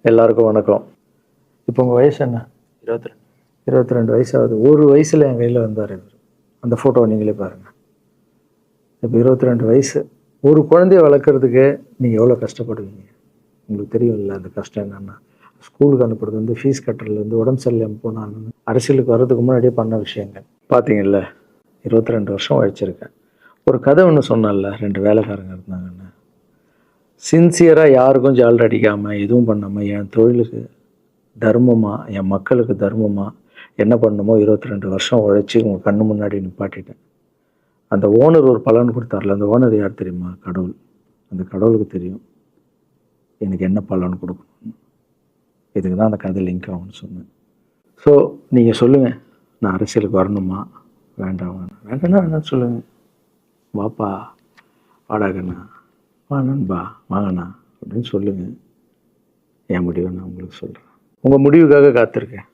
எல்லாருக்கும் வணக்கம். இப்போ உங்கள் வயசு என்ன? 22. 22 வயசாகுது. ஒரு வயசில் என் கையில் வந்தார் இவர். அந்த ஃபோட்டோவை நீங்களே பாருங்கள். இப்போ 22 வயசு. ஒரு குழந்தைய வளர்க்குறதுக்கு நீங்கள் எவ்வளோ கஷ்டப்படுவீங்க? உங்களுக்கு தெரியும்ல அந்த கஷ்டம் என்னென்னா. ஸ்கூலுக்கு அனுப்புறது வந்து ஃபீஸ் கட்டுறதுலேருந்து உடம்பு சரியில்லாமல் போனாலும் அரசியலுக்கு வர்றதுக்கு முன்னாடியே பண்ண விஷயங்கள் பார்த்தீங்கல்ல. 22 வருஷம் உழைச்சிருக்கேன். ஒரு கதை ஒன்று சொன்னேன்ல, 2 வேலைக்காரங்க இருந்தாங்கன்னு. சின்சியராக யாருக்கும் ஜால்ரா அடிக்காமல் எதுவும் பண்ணாமல் என் தொழிலுக்கு தர்மமாக, என் மக்களுக்கு தர்மமாக என்ன பண்ணணுமோ 22 வருஷம் உழைச்சி உங்கள் கண்ணு முன்னாடி நிப்பாட்டிட்டேன். அந்த ஓனர் ஒரு பலன் கொடுத்தார்ல, அந்த ஓனர் யார் தெரியுமா? கடவுள். அந்த கடவுளுக்கு தெரியும் எனக்கு என்ன பலன் கொடுக்கணும். இதுக்கு தான் அந்த கதை லிங்க் ஆகும்னு சொன்னேன். ஸோ நீங்கள் சொல்லுங்கள், நான் அரசியலுக்கு வரணுமா வேண்டாம்? வேண்டாம்னா வேணான்னு சொல்லுங்கள். வாப்பா, வாடாகண்ணா, வா நண்பா, வாங்கண்ணா அப்படின்னு சொல்லுங்கள். என் முடிவை நான் உங்களுக்கு சொல்கிறேன். உங்கள் முடிவுக்காக காத்திருக்கேன்.